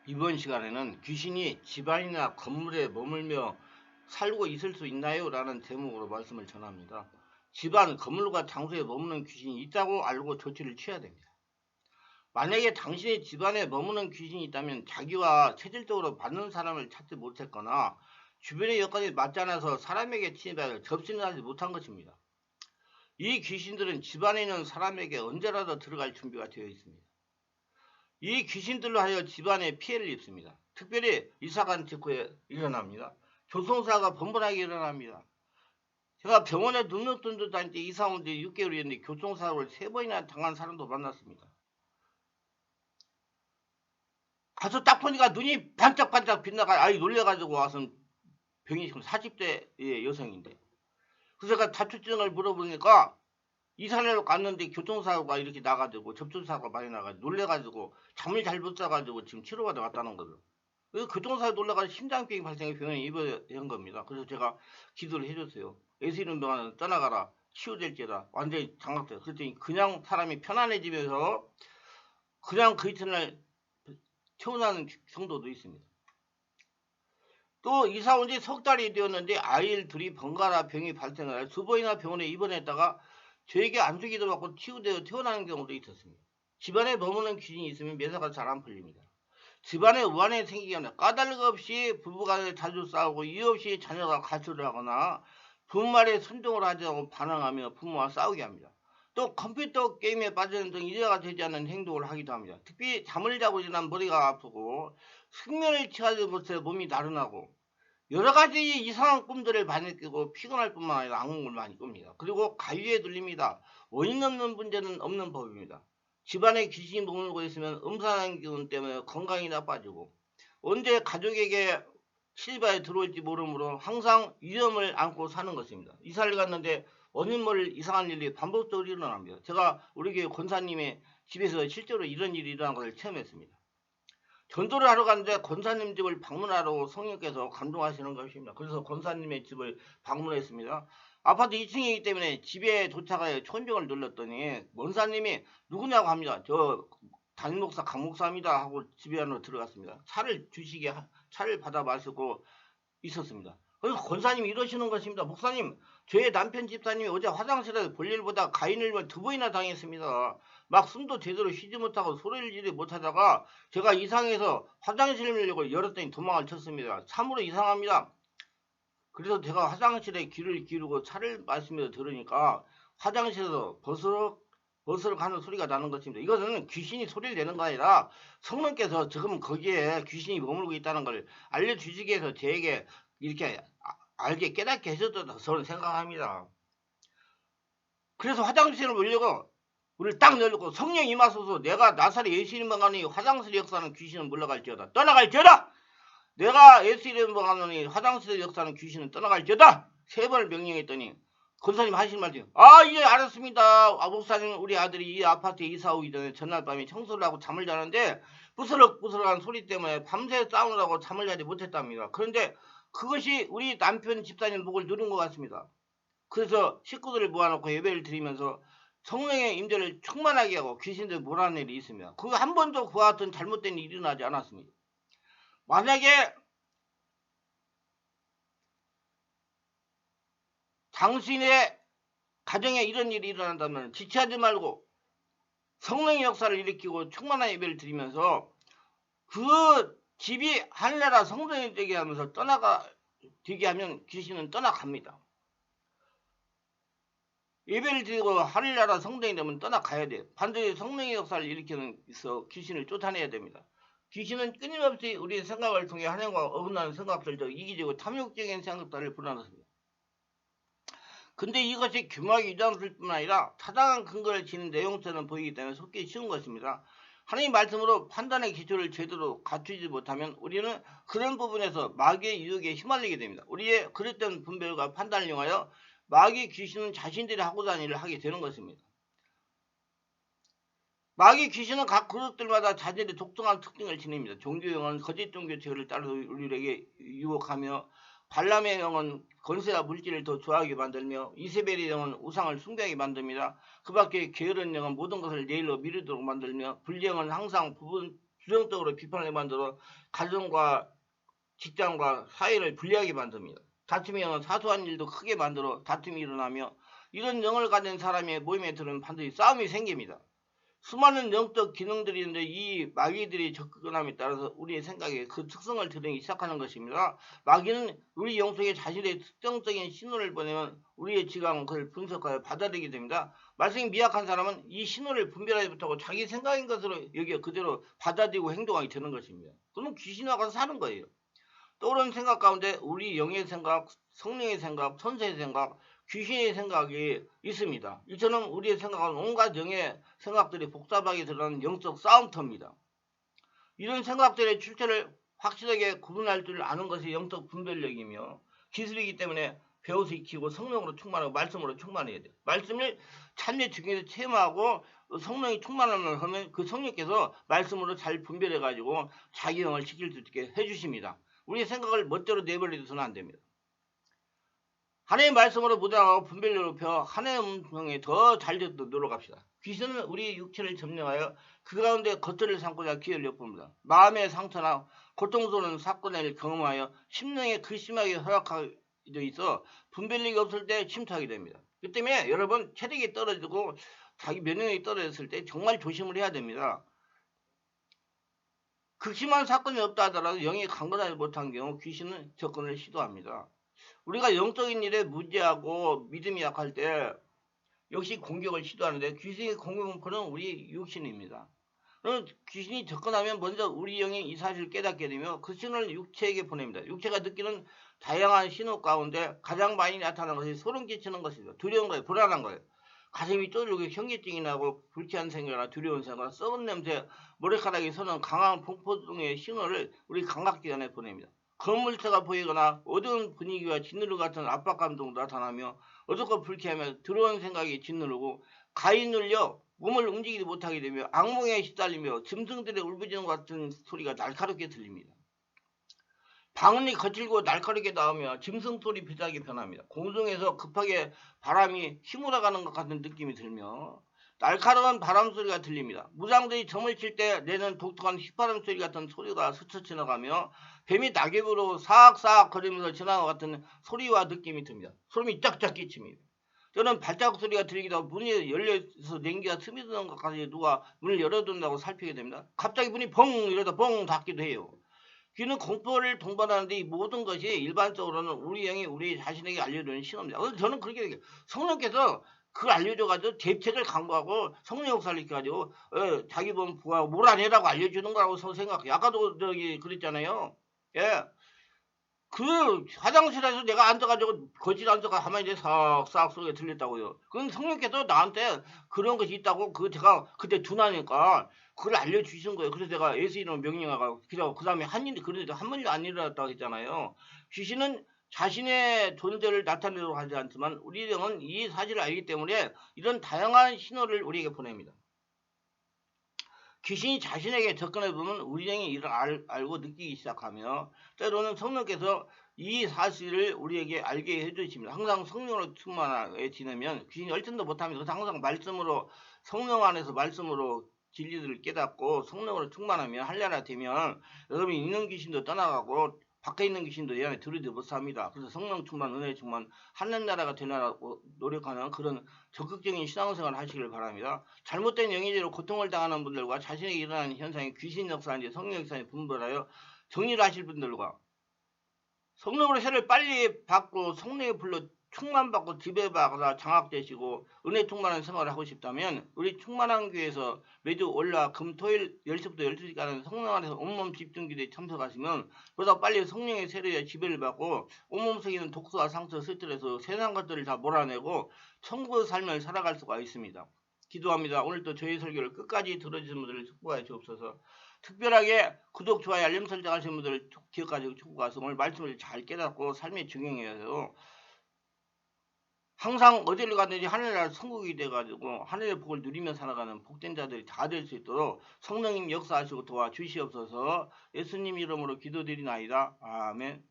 이번 시간에는 귀신이 집안이나 건물에 머물며 살고 있을 수 있나요? 라는 제목으로 말씀을 전합니다. 집안, 건물과 장소에 머무는 귀신이 있다고 알고 조치를 취해야 됩니다. 만약에 당신의 집안에 머무는 귀신이 있다면 자기와 체질적으로 맞는 사람을 찾지 못했거나 주변의 여건이 맞지 않아서 사람에게 침입하여 접신을 하지 못한 것입니다. 이 귀신들은 집안에 있는 사람에게 언제라도 들어갈 준비가 되어 있습니다. 이 귀신들로 하여 집안에 피해를 입습니다. 특별히 이사간 직후에 일어납니다. 교통사고가 번번하게 일어납니다. 제가 병원에 눈을 뜬 듯 다닐 때 이사 온 지 6개월이었는데 교통사고를 3번이나 당한 사람도 만났습니다. 가서 딱 보니까 눈이 반짝반짝 빛나가 아이 놀래가지고 와서 병이 지금 40대 여성인데 그래서 제가 다투증을 물어보니까 이산을 갔는데 교통사고가 이렇게 나가지고 접촉사고가 많이 나가지고 놀래가지고 잠을 잘 못 자가지고 지금 치료받아 왔다는 거죠. 그래서 교통사고 놀라가지고 심장병이 발생해 병원에 입원한 겁니다. 그래서 제가 기도를 해줬어요. 예수 이름 동안은 떠나가라. 치유될지라. 완전히 장악돼요. 그랬더니 그냥 사람이 편안해지면서 그냥 그 이튿날 태어나는 정도도 있습니다. 또 이사 온 지 석 달이 되었는데 아이를 둘이 번갈아 병이 발생을 해서 2번이나 병원에 입원했다가 저에게 안주기도 받고 치유되어 태어나는 경우도 있었습니다. 집안에 머무는 귀신이 있으면 매사가 잘 안 풀립니다. 집안에 우환이 생기게 하면 까닭 없이 부부간에 자주 싸우고 이유 없이 자녀가 가출을 하거나 부모 말에 순종을 하지 않고 반항하며 부모와 싸우게 합니다. 또 컴퓨터 게임에 빠지는 등 이해가 되지 않는 행동을 하기도 합니다. 특히 잠을 자고 일어나면 머리가 아프고 숙면을 취하지 못해 몸이 나른하고 여러 가지 이상한 꿈들을 많이 꾸고 피곤할 뿐만 아니라 악몽을 많이 꿉니다. 그리고 가위에 눌립니다. 원인 없는 문제는 없는 법입니다. 집안에 귀신이 머물고 있으면 음산한 기운 때문에 건강이 나빠지고 언제 가족에게 실바에 들어올지 모르므로 항상 위험을 안고 사는 것입니다. 이사를 갔는데 원인 모를 이상한 일이 반복적으로 일어납니다. 제가 우리 교회 권사님의 집에서 실제로 이런 일이 일어난 것을 체험했습니다. 전도를 하러 갔는데 권사님 집을 방문하러 성령께서 감동하시는 것입니다. 그래서 권사님의 집을 방문했습니다. 아파트 2층이기 때문에 집에 도착하여 초인종을 눌렀더니 권사님이 누구냐고 합니다. 저 담임목사 강목사입니다 하고 집에 안으로 들어갔습니다. 차를 받아 마시고 있었습니다. 그래서 권사님이 이러시는 것입니다. 목사님, 저의 남편 집사님이 어제 화장실에서 볼일보다 가인을 2번이나 당했습니다. 막 숨도 제대로 쉬지 못하고 소리를 지르지 못하다가 제가 이상해서 화장실 문을 열었더니 도망을 쳤습니다. 참으로 이상합니다. 그래서 제가 화장실에 귀를 기울이고 차를 마시면서 들으니까 화장실에서 버스럭 하는 소리가 나는 것입니다. 이것은 귀신이 소리를 내는 거 아니라 성령께서 지금 거기에 귀신이 머물고 있다는 걸 알려주시기 위해서 저에게 이렇게 알게 깨닫게 해줬다고 저는 생각합니다. 그래서 화장실을 몰려고 문을 딱 열고 성령 임하소서 내가 나사렛 예수 이름으로 가노니 화장실 역사는 귀신은 물러갈지어다. 떠나갈지어다. 내가 예수 이름으로 가노니 화장실 역사는 귀신은 떠나갈지어다. 3번을 명령했더니 권사님 하신 말씀 예 알았습니다. 목사님 우리 아들이 이 아파트에 이사 오기 전에 전날 밤에 청소를 하고 잠을 자는데 부스럭부스럭한 소리 때문에 밤새 싸우느라고 잠을 자지 못했답니다. 그런데 그것이 우리 남편 집사님 목을 누른 것 같습니다. 그래서 식구들을 모아놓고 예배를 드리면서 성령의 임재를 충만하게 하고 귀신들 몰아낸 일이 있습니다. 그거 한 번도 그와 같은 잘못된 일이 일어나지 않았습니다. 만약에 당신의 가정에 이런 일이 일어난다면 지체하지 말고 성령의 역사를 일으키고 충만한 예배를 드리면서 그 집이 하늘나라 성전이 되게 하면서 되게 하면 귀신은 떠나갑니다. 예배를 드리고 하늘나라 성전이 되면 떠나가야 돼요. 반드시 성령의 역사를 일으키는 있어 귀신을 쫓아내야 됩니다. 귀신은 끊임없이 우리의 생각을 통해 하나님과 어긋나는 생각들, 이기적이고 탐욕적인 생각들을 불어넣습니다. 근데 이것이 규모하게 유장될 뿐만 아니라 타당한 근거를 지닌 내용처럼 보이기 때문에 속기 쉬운 것입니다. 하나님 말씀으로 판단의 기초를 제대로 갖추지 못하면 우리는 그런 부분에서 마귀의 유혹에 휘말리게 됩니다. 우리의 그릇된 분별과 판단을 이용하여 마귀 귀신은 자신들이 하고자 하는 일을 하게 되는 것입니다. 마귀 귀신은 각 그룹들마다 자신의 독특한 특징을 지닙니다. 종교형은 거짓 종교체를 따라 우리에게 유혹하며 발람의 영은 권세와 물질을 더 좋아하게 만들며 이세벨의 영은 우상을 숭배하게 만듭니다. 그 밖에 게으른 영은 모든 것을 내일로 미루도록 만들며 불령은 항상 부정적으로 비판을 만들어 가정과 직장과 사회를 불리하게 만듭니다. 다툼이 일어나 사소한 일도 크게 만들어 다툼이 일어나며 이런 영을 가진 사람의 모임에 들으면 반드시 싸움이 생깁니다. 수많은 영적 기능들이 있는데 이 마귀들이 접근함에 따라서 우리의 생각에 그 특성을 드러내기 시작하는 것입니다. 마귀는 우리 영속에 자신의 특정적인 신호를 보내면 우리의 지각은 그걸 분석하여 받아들이게 됩니다. 말씀이 미약한 사람은 이 신호를 분별하지 못하고 자기 생각인 것으로 여기에 그대로 받아들이고 행동하게 되는 것입니다. 그러면 귀신과 가서 사는 거예요. 떠오르는 생각 가운데 우리 영의 생각, 성령의 생각, 천사의 생각, 귀신의 생각이 있습니다. 이처럼 우리의 생각은 온갖 영의 생각들이 복잡하게 드러나는 영적 싸움터입니다. 이런 생각들의 출처를 확실하게 구분할 줄 아는 것이 영적 분별력이며 기술이기 때문에 배워서 익히고 성령으로 충만하고 말씀으로 충만해야 돼요. 말씀을 참여 중에서 체험하고 성령이 충만함을 하면 그 성령께서 말씀으로 잘 분별해가지고 자기 영을 지킬 수 있게 해주십니다. 우리의 생각을 멋대로 내버려둬서는 안 됩니다. 하나님의 말씀으로 묻어나가고 분별력을 높여 하나님의 음성에 더 잘 듣도록 노력합시다. 귀신은 우리 육체를 점령하여 그 가운데 겉들을 삼고자 기회를 엿봅니다. 마음의 상처나 고통스러운 사건을 경험하여 심령에 근심하게 허락하게 있어 분별력이 없을 때 침투하게 됩니다. 그 때문에 여러분 체력이 떨어지고 자기 면역력이 떨어졌을 때 정말 조심을 해야 됩니다. 극심한 사건이 없다 하더라도 영이 강건하지 못한 경우 귀신은 접근을 시도합니다. 우리가 영적인 일에 무지하고 믿음이 약할 때 역시 공격을 시도하는데 귀신의 공격은 우리 육신입니다. 귀신이 접근하면 먼저 우리 영이 이 사실을 깨닫게 되며 그 신호를 육체에게 보냅니다. 육체가 느끼는 다양한 신호 가운데 가장 많이 나타나는 것이 소름 끼치는 것입니다. 두려운 거예요. 불안한 거예요. 가슴이 쪼들고 현기증이 나고 불쾌한 생각이나 두려운 생각, 썩은 냄새, 머리카락이 서는 강한 공포 등의 신호를 우리 감각기관에 보냅니다. 건물체가 보이거나 어두운 분위기와 짓누르 같은 압박감도 나타나며 어둡고 불쾌하며 들어온 생각이 짓누르고 가위 눌려 몸을 움직이지 못하게 되며 악몽에 시달리며 짐승들의 울부짖는 것 같은 소리가 날카롭게 들립니다. 방언이 거칠고 날카롭게 나오며 짐승 소리 비슷하게 변합니다. 공중에서 급하게 바람이 휘몰아가는 것 같은 느낌이 들며 날카로운 바람 소리가 들립니다. 무장들이 점을 칠 때 내는 독특한 휘파람 소리 같은 소리가 스쳐 지나가며 뱀이 낙엽으로 사악사악 거리면서 지나간 것 같은 소리와 느낌이 듭니다. 소름이 쫙쫙 끼칩니다. 저는 발자국 소리가 들리기도 하고 문이 열려서 냉기가 스며드는 것까지 누가 문을 열어둔다고 살피게 됩니다. 갑자기 문이 벙 이러다 뻥 닫기도 해요. 귀는 공포를 동반하는데 이 모든 것이 일반적으로는 우리 영이 우리 자신에게 알려주는 신호입니다. 그래서 저는 그렇게 얘기해요. 성령께서 그걸 알려줘가지고 대책을 강구하고 성령 역사를 일으켜가지고 자기 몸 부하고 몰아내라고 알려주는 거라고 생각해요. 아까도 그랬잖아요. 예. 그 화장실에서 내가 앉아가지고 거실 앉아가 가만히 이제 싹싹 소리가 들렸다고요. 그건 성령께서 나한테 그런 것이 있다고 제가 그때 둔하니까 그걸 알려주신 거예요. 그래서 제가 예수 이름 명령하고 그 다음에 그런데 한 번도 안 일어났다고 했잖아요. 귀신은 자신의 존재를 나타내도록 하지 않지만 우리 영은 이 사실을 알기 때문에 이런 다양한 신호를 우리에게 보냅니다. 귀신이 자신에게 접근해 보면 우리 영이 이를 알고 느끼기 시작하며 때로는 성령께서 이 사실을 우리에게 알게 해주십니다. 항상 성령으로 충만하게 지내면 귀신이 얼씬도 못합니다. 그래서 항상 말씀으로 성령 안에서 말씀으로 진리들을 깨닫고 성령으로 충만하면 한ля나 되면 여러분이 있는 귀신도 떠나가고 밖에 있는 귀신도 이 안에 들이지 못합니다. 그래서 성령 충만, 은혜 충만, 하늘나라가 되려고 노력하는 그런 적극적인 신앙생활을 하시길 바랍니다. 잘못된 영의대로 고통을 당하는 분들과 자신에게 일어나는 현상이 귀신 역사인지 성령 역사인지 분별하여 정리를 하실 분들과 성령으로 세를 빨리 받고 성령의 불로 충만받고 지배받아 장악되시고 은혜 충만한 생활을 하고 싶다면 우리 충만한 교회에서 매주 월화 금토일 10시부터 12시까지 성령 안에서 온몸 집중기도에 참석하시면 보다 빨리 성령의 세례에 지배를 받고 온몸 속에 있는 독소와 상처, 스트레스, 세상 것들을 다 몰아내고 천국의 삶을 살아갈 수가 있습니다. 기도합니다. 오늘도 저희 설교를 끝까지 들어주신 분들을 축복하여 주옵소서. 특별하게 구독, 좋아요, 알림 설정하신 분들을 기억하시고 축복하서 오늘 말씀을 잘 깨닫고 삶의 중용이어서 항상 어디를 가든지 하늘나라 천국이 돼가지고 하늘의 복을 누리며 살아가는 복된 자들이 다 될 수 있도록 성령님 역사하시고 도와주시옵소서. 예수님 이름으로 기도드리나이다. 아멘.